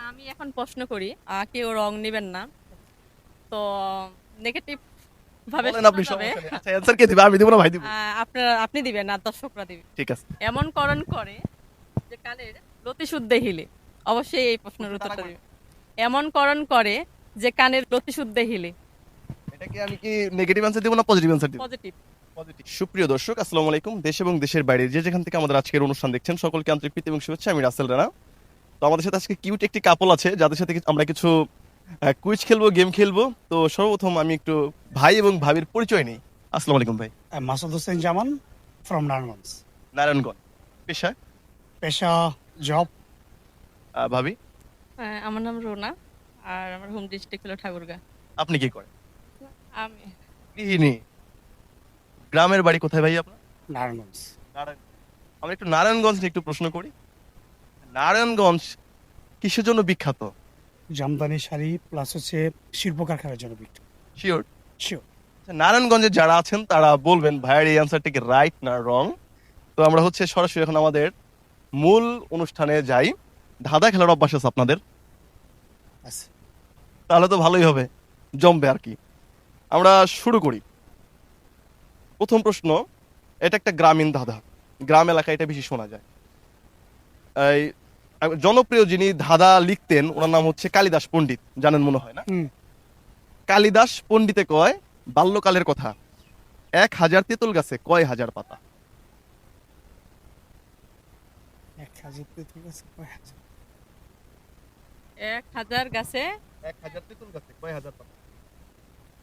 আমি এখন প্রশ্ন করি, কেউ রং নিবেন না। তো নেগেটিভ ভাবে বলেন, শোনা আপনি যাবে। সমস্যা নেই। আচ্ছা, অ্যানসার কে দিবে? আমি দিব না, ভাই দিব? আপনি দিবেন না, দর্শকরা দিবে। ঠিক আছে। এমন করণ করে যে কানের লতি শুদ্ধে হিলে। অবশ্যই এই প্রশ্নের প্রশ্নটা উত্তরটা আরেকবার। দিবে। এমন করণ করে যে কানের লতি শুদ্ধে হিলে। এটা কি আমি কি নেগেটিভ অ্যানসার দিব না পজিটিভ অ্যানসার দিব? পজিটিভ। পজিটিভ। সুপ্রিয় দর্শক, আসসালামু আলাইকুম। দেশ এবং দেশের বাইরে যে যেখান থেকে আমাদের আজকের অনুষ্ঠান দেখছেন, সকলকে আন্তরিক প্রীতি এবং শুভেচ্ছা। আমি রাসেল রানা। তো আমাদের সাথে আজকে কিউট একটি কাপল আছে, যাদের সাথে আমরা কিছু কুইজ খেলবো, গেম খেলবো। তো সর্বপ্রথম আমি একটু ভাই এবং ভাবির পরিচয় নিই। আসসালামু আলাইকুম ভাই। Masud Hussain Jaman from Narmans. Narayanganj. পেশা? Pesha job, ভাবি? আমার নাম রোনা। আর আমার হোম ডিস্ট্রিক্ট হলো ঠাকুরগাঁ। আপনি কি করেন? আমি গৃহিণী। গ্রামের বাড়ি কোথায় ভাই আপনার? Narmans. নারায়ণ। আমরা একটু নারায়ণগঞ্জ নিয়ে একটু প্রশ্ন করি। নারায়ণগঞ্জ কিসের জন্য বিখ্যাত? জামদানি শাড়ি প্লাস হচ্ছে শিল্প কারখানার জন্য বিখ্যাত। শিওর? শিওর। নারায়ণগঞ্জে যারা আছেন তারা বলবেন ভাইয়ের এই অ্যান্সারটা কি রাইট না রং। তো আমরা হচ্ছে সরাসরি এখন আমাদের মূল অনুষ্ঠানে যাই। ধাঁধা খেলার অভ্যাস আছে আপনাদের? আচ্ছা, তাহলে তো ভালোই হবে, জমবে আর কি। আমরা শুরু করি। প্রথম প্রশ্ন, এটা একটা গ্রামীণ ধাঁধা। গ্রাম এলাকায় এটা বেশি শোনা যায়। এই জনপ্রিয় যিনি ধাঁধা লিখতেন ওনার নাম হচ্ছে কালিদাস পণ্ডিত, জানেন মনে হয় না? হুম, কালিদাস পণ্ডিতে কয় বাল্যকালের কথা, 1000 তেঁতুল গাছে কয় হাজার পাতা? 1000 তেঁতুল গাছে কয় হাজার? 1000 গাছে, 1000 তেঁতুল গাছে কয় হাজার পাতা?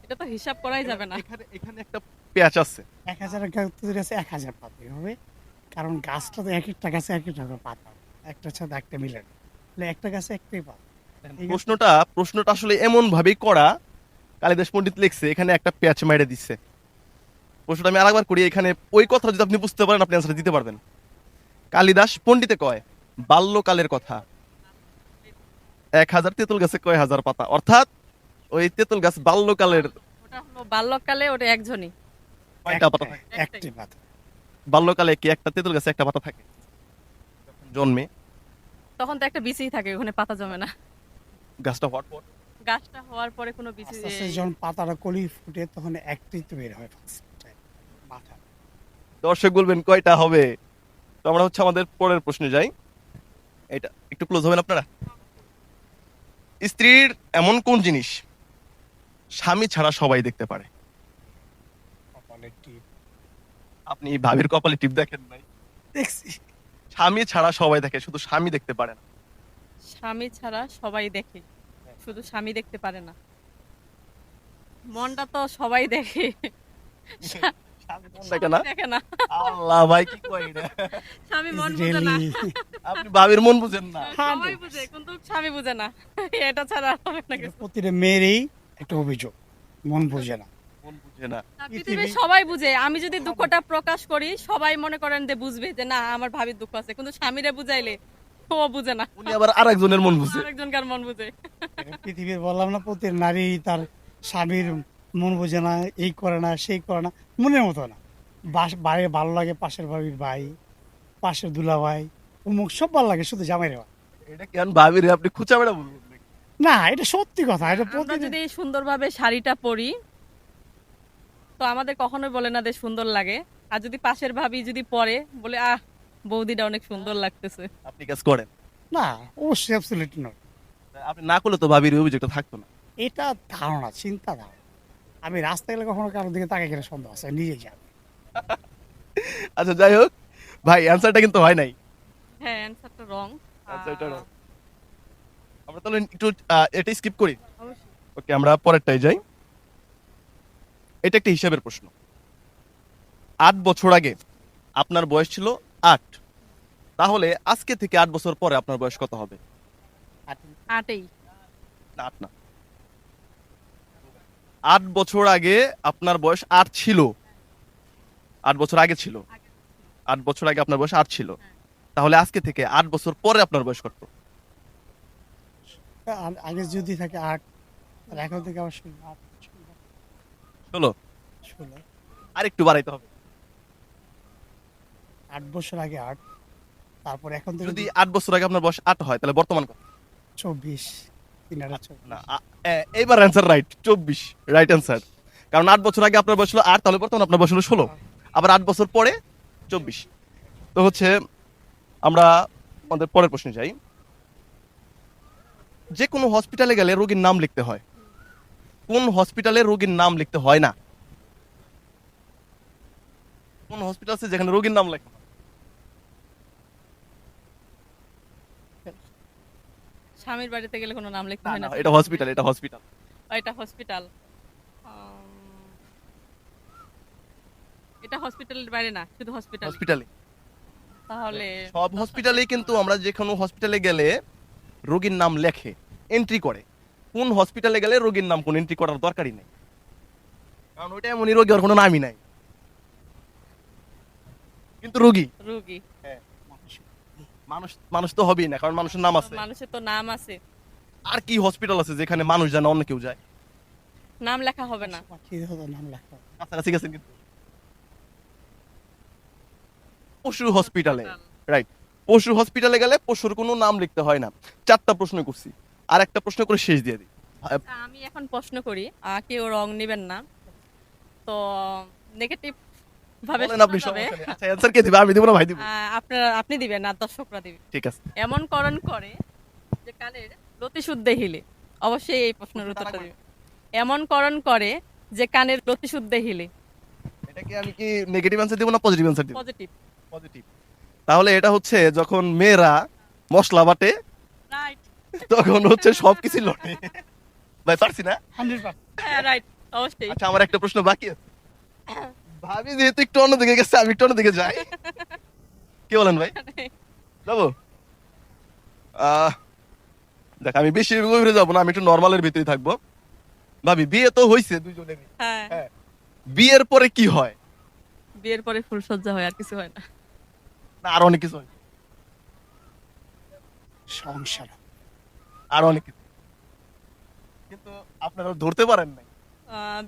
এটা তো হিসাব করাই যাবে না। এখানে এখানে একটা পেঁয়াজ আছে। 1000 তেঁতুল গাছে 1000 পাতা হবে, কারণ গাছটা তো এক একটা গাছে এক একটা করে পাতা, একটার সাথে একটা মিলে না। তাহলে একটা গাছে একটাই পাতা। এই গাছ- প্রশ্নটা আসলে এমন ভাবেই করা, কালিদাস পণ্ডিত লিখছে, এখানে একটা পেঁয়াজ মেরে দিচ্ছে। প্রশ্নটা আমি আরেকবার করি, এখানে ওই কথা যদি আপনি বুঝতে পারেন আপনি অ্যান্সার দিতে পারবেন। কালিদাস পণ্ডিতে কয় বাল্যকালের কথা, 1000 তেঁতুল গাছে কয় হাজার পাতা, অর্থাৎ ওই তেঁতুল গাছ বাল্যকালের ওটা হলো বাল্যকালে, ওটা একজনই। কয়টা পাতা থাকে? একটাই পাতা। বাল্যকালে কি একটা তেঁতুল গাছে একটা পাতা থাকে? যখন জন্মে তখন তো একটা বিচিই থাকে, ওখানে পাতা জমে না। গাছটা হওয়ার পর গাছটা হওয়ার পরে কোনো বিচি। আস্তে আস্তে যখন পাতাটা কলি ফুটে তখন একটাই তো বের হয় মাথা। দর্শক বলবেন কয়টা হবে। তো আমরা হচ্ছে আমাদের পরের প্রশ্নে যাই। এটা একটু ক্লোজ হবেন আপনারা। স্ত্রীর এমন কোন জিনিস স্বামী ছাড়া সবাই দেখতে পারে? কপালের টিপ আপনি ভাবির কপালে টিপ দেখেন নাই? দেখছি। স্বামী ছাড়া সবাই দেখে, শুধু স্বামী দেখতে পারে না। স্বামী ছাড়া সবাই দেখে, শুধু স্বামী দেখতে পারে না। মনটা তো সবাই দেখে, স্বামী মন দেখে না? স্বামী দেখে না। আল্লাহ ভাই, কি কই এটা? স্বামী মন Is বুঝে না। really আপনি ভাবির মন বুঝেন না? সবাই বুঝে, কিন্তু স্বামী বুঝে না। এটা ছাড়া আর হবে না এটা কিছু। প্রতিটা মেয়েরই একটা অভিযোগ, মন বোঝে না। মন বুঝে না। পৃথিবীর সবাই বুঝে। আমি যদি দুঃখটা প্রকাশ করি, সবাই মনে করেন যে বুঝবে যে না আমার ভাবির দুঃখ আছে, কিন্তু স্বামীরে বুঝাইলে ও বুঝে না। উনি আবার আরেকজনের মন বুঝে। আরেকজনকার মন বুঝে। এটা পৃথিবীর বললাম না, প্রতি নারী তার স্বামীর মন বোঝে না, এই করে না সেই করে না, মনের মতো না। বাইরে ভালো লাগে পাশের বাড়ির ভাই, পাশের দুলা ভাই, অমুক সব ভালো লাগে, শুধু জামাইরে ভাই। এটা কেন ভাবিরে আপনি খুচা বেড়া বলবেন নাকি? না, এটা সত্যি কথা। এটা আমরা প্রতিদিন যদি সুন্দরভাবে শাড়িটা পরি, তো আমাদের কখনোই বলে না যে সুন্দর লাগে। আর যদি পাশের ভাবি যদি পরে বলে বৌদিটা অনেক সুন্দর লাগতেছে। আপনি কাজ করেন? না, অবশ্যই অ্যাবসলিউটলি নয়। আপনি না করলে তো ভাবির অভিযোগটা থাকতো না। এটা ধারণা, চিন্তা ধারণা। আমি রাস্তায় গেলে কখনো কারোর দিকে তাকে গেলে সন্দেহ আছে, নিজে যাবে। আচ্ছা, যাই হোক ভাই, অ্যান্সারটা কিন্তু হয় নাই। হ্যাঁ, অ্যানসারটা রং। অ্যান্সারটা wrong। আমরা তাহলে একটু এটা স্কিপ করি। অবশ্যই। ওকে, আমরা পরেরটাই যাই। এটা একটা হিসাবের প্রশ্ন। 8 বছর আগে আপনার বয়স ছিল 8, তাহলে আজকে থেকে 8 বছর পরে আপনার বয়স কত হবে? 8এই। না, 8 না। 8 বছর আগে আপনার বয়স 8 ছিল। 8 বছর আগে ছিল। 8 বছর আগে আপনার বয়স 8 ছিল, তাহলে আজকে থেকে 8 বছর পরে আপনার বয়স কত? আগে যদি থাকে 8, আর এখন থেকে আবার 8, 16। 16। আর একটু বাড়াইতে হবে। 8 বছর আগে 8, তারপর এখন থেকে যদি 8 বছর আগে আপনার বয়স 8 হয়, তাহলে বর্তমান কত? 24 তিনারা 24 না এইবার অ্যান্সার রাইট, 24 রাইট অ্যান্সার। কারণ 8 বছর আগে আপনার বয়স ছিল 8, তাহলে বর্তমানে আপনার বয়স হলো 16, আবার 8 বছর পরে 24। তো হচ্ছে আমরা আমাদের পরের প্রশ্নে যাই। যে কোনো হসপিটালে গেলে রোগীর নাম লিখতে হয়, কোন হসপিটালে রোগীর নাম লিখতে হয় না? কোন হসপিটাল আছে যেখানে রোগীর নাম লেখা হয়? স্বামীর বাড়িতে গেলে কোনো নাম লিখতে না, হয় না, না? এটা হসপিটাল, এটা হসপিটাল। এটা হসপিটাল। এটা হসপিটালের বাইরে না, শুধু হসপিটাল। হসপিটালে তাহলে সব হসপিটালেই কিন্তু আমরা যে কোনো হসপিটালে গেলে রোগীর নাম লেখে, এন্ট্রি করে। কোন হসপিটালে গেলে রোগীর নাম কোন এন্ট্রি করার দরকারই নেই, কারণ ওইটা এমনই রোগী, ওর কোনো নামই নাই, কিন্তু রোগী রোগী। মানুষ, মানুষ তো হবেই না, কারণ মানুষের নাম আছে। মানুষের তো নাম আছে, আর কি হসপিটাল আছে যেখানে মানুষ যায় না, অন্য কেউ যায়? নাম লেখা হবে না। পাখি হতো নাম লেখা কাছাকাছি গেছেন কিন্তু। পশু হসপিটালে, রাইট। পশু হসপিটালে গেলে পশুর কোনো নাম লিখতে হয় না। 4টা প্রশ্ন করছি, আর একটা প্রশ্ন করে শেষ দিয়ে দিই। আমি এখন প্রশ্ন করি, কেউ রং নেবেন না, তো নেগেটিভ ভাবে বলেন আপনি, শোনা যাবে। সমস্যা নেই। আচ্ছা অ্যানসার কে দিবে? আমি দেব না ভাই দিব? আপনি দিবেন না, দর্শকরা দিবে। ঠিক আছে। এমন করণ করে যে কানের লতি শুদ্ধে হিলে। অবশ্যই এই প্রশ্নের উত্তরটা দিবে। এমন করণ করে যে কানের লতি শুদ্ধে হিলে। এটা কি আমি কি নেগেটিভ অ্যানসার দেব না পজিটিভ অ্যানসার দেব? পজিটিভ। পজিটিভ। তাহলে এটা হচ্ছে যখন মেয়েরা মশলা বাটে রাইট। তখন হচ্ছে সবকিছু লটে। ভাই পারছি না? 100%। হ্যাঁ রাইট, অবশ্যই। আচ্ছা আমার একটা প্রশ্ন বাকি আছে। ভাবি যেহেতু একটু অন্যদিকে গেছে, আমি একটু অন্যদিকে যাই। কি বলেন ভাই? যাবো? দেখ আমি বেশি গভীরে যাবো না, আমি একটু নর্মালের ভিতরে থাকবো। ভাবি বিয়ে তো হয়েছে দুজনেরই, হ্যাঁ, হ্যাঁ, বিয়ের পরে কি হয়? বিয়ের পরে ফুলসজ্জা হয়, আর কিছু হয় না। না আর অনেক কিছু হয়, সংসার আর অনেক কিছু, কিন্তু আপনারা ধরতে পারেন নাই।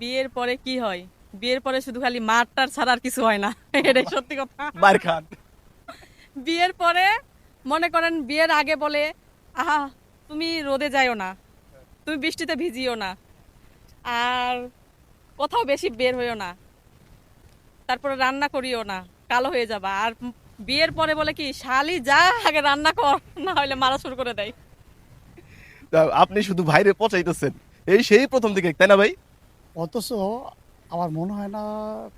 বিয়ের পরে কি হয়? বিয়ের পরে শুধু খালি মারটার ছাড়া আর কিছু হয় না। এটাই সত্যি কথা। মার খান। বিয়ের পরে মনে করেন বিয়ের আগে বলে, আহা তুমি রোদে যাইও না, তুমি বৃষ্টিতে ভিজিও না, আর কোথাও বেশি বের হইও না, তারপরে রান্না করিও না, কালো হয়ে যাবা। আর বিয়ের পরে বলে কি, শালি যা আগে রান্না কর, না হলে মারা শুরু করে দেয়। আপনি শুধু ভাইরে পচাইতেছেন এই সেই প্রথম দিকে, তাই না ভাই? অথচ আমার মনে হয় না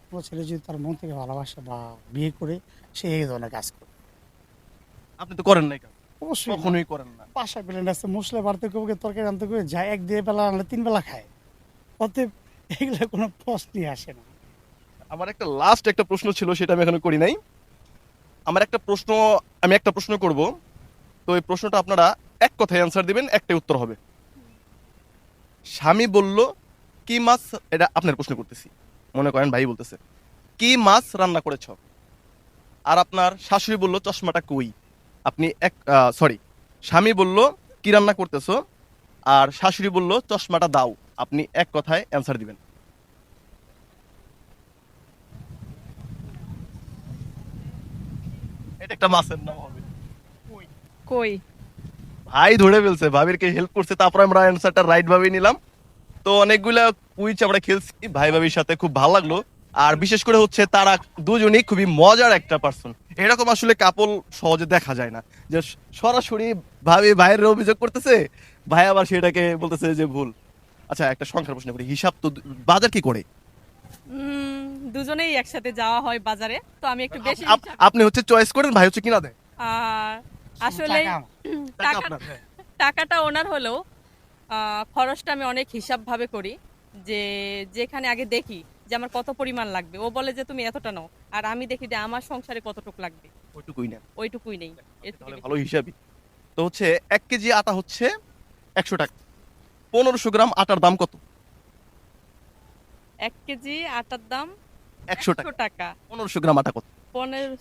কোনো ছেলে যদি তার মন থেকে ভালোবাসে বা বিয়ে করে সে এই ধরনের কাজ করে। আপনি তো করেন নাই কাজ, অবশ্যই না। কখনোই করেন না। বাসায় প্লেন আছে, মশলা বাড়তে করবে, তরকারি আনতে করবে, যায় 1-2 বেলা আনলে 3 বেলা খায়। অতএব এগুলো কোনো প্রশ্নই আসে না। আমার একটা লাস্ট একটা প্রশ্ন ছিল, সেটা আমি এখনো করি নাই। আমার একটা প্রশ্ন, আমি একটা প্রশ্ন করব, তো এই প্রশ্নটা আপনারা এক কথায় অ্যান্সার দিবেন, একটাই উত্তর হবে। স্বামী বলল কি মাছ, এটা আপনার প্রশ্ন করতেছি, মনে করেন ভাই বলতেছে কি মাছ রান্না করেছ, আর আপনার শাশুড়ি বলল চশমাটা কই। আপনি এক সরি, স্বামী বলল কি রান্না করতেছো, আর শাশুড়ি বলল চশমাটা দাও। আপনি এক কথায় অ্যান্সার দিবেন। এটা একটা মাছের নাম হবে। কই? ভাই ধরে ফেলছে, ভাবিরকে হেল্প করছে, তারপর আমরা অ্যান্সারটা রাইট ভাবে নিলাম। তো অনেকগুলা কুইজ আমরা খেলছি ভাই ভাবির সাথে, খুব ভালো লাগলো। আর বিশেষ করে হচ্ছে তারা দুজনেই খুবই মজার একটা পার্সন। এরকম আসলে কাপল সহজে দেখা যায় না, যে সরাসরি ভাবি ভাইয়ের অভিযোগ করতেছে, ভাই আবার সেটাকে বলতেছে যে ভুল। আচ্ছা একটা সংখ্যার প্রশ্ন করি, হিসাব তো বাজার কি করে? দুজনেই একসাথে যাওয়া হয় বাজারে, তো আমি একটু বেশি আপনি হচ্ছে চয়েস করেন, ভাই হচ্ছে কিনা দেয়? আর আসলে টাকা আমার। টাকা টাকা আপনার, হ্যাঁ। টাকাটা ওনার হলেও খরচটা আমি অনেক হিসাব ভাবে করি, যে যেখানে আগে দেখি যে আমার কত পরিমাণ লাগবে, ও বলে যে তুমি এতটা নাও, আর আমি দেখি যে আমার সংসারে কতটুকু লাগবে, ওইটুকুই না, ওইটুকুই নেই। এর থেকে তাহলে বেশি ভালো হিসাবই। তো হচ্ছে 1 কেজি আটা হচ্ছে 100 টাকা, 1500 গ্রাম আটার দাম কত? 1 কেজি আটার দাম 100 টাকা। 100 টাকা। 1500 গ্রাম আটা কত? 15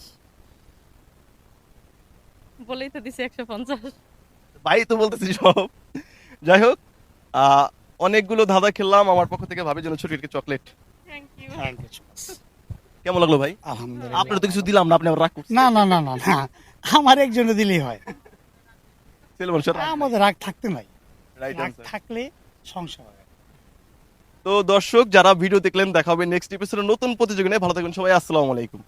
বলেই তো দিছে 150। ভাই তো বলতেছি সব। যাই হোক, অনেকগুলো ধাঁধা খেললাম, আমার পক্ষ থেকে ভাবির জন্য ছোট একটি chocolate. Thank you. Thank you so much. কেমন লাগলো ভাই? আলহামদুলিল্লাহ। আপনার তো কিছু দিলাম না, আপনি আবার রাগ করছেন। না না না না না, আমার একজনে দিলেই হয়। ছেলে মানুষের রাগ নাই। আমাদের রাগ থাকতে নাই, Right রাগ answer. থাকলে সংসার হবে। তো দর্শক যারা ভিডিও দেখলেন, দেখা হবে নেক্সট এপিসোডে নতুন প্রতিযোগিতায়। ভালো থাকবেন সবাই, আসসালামু আলাইকুম।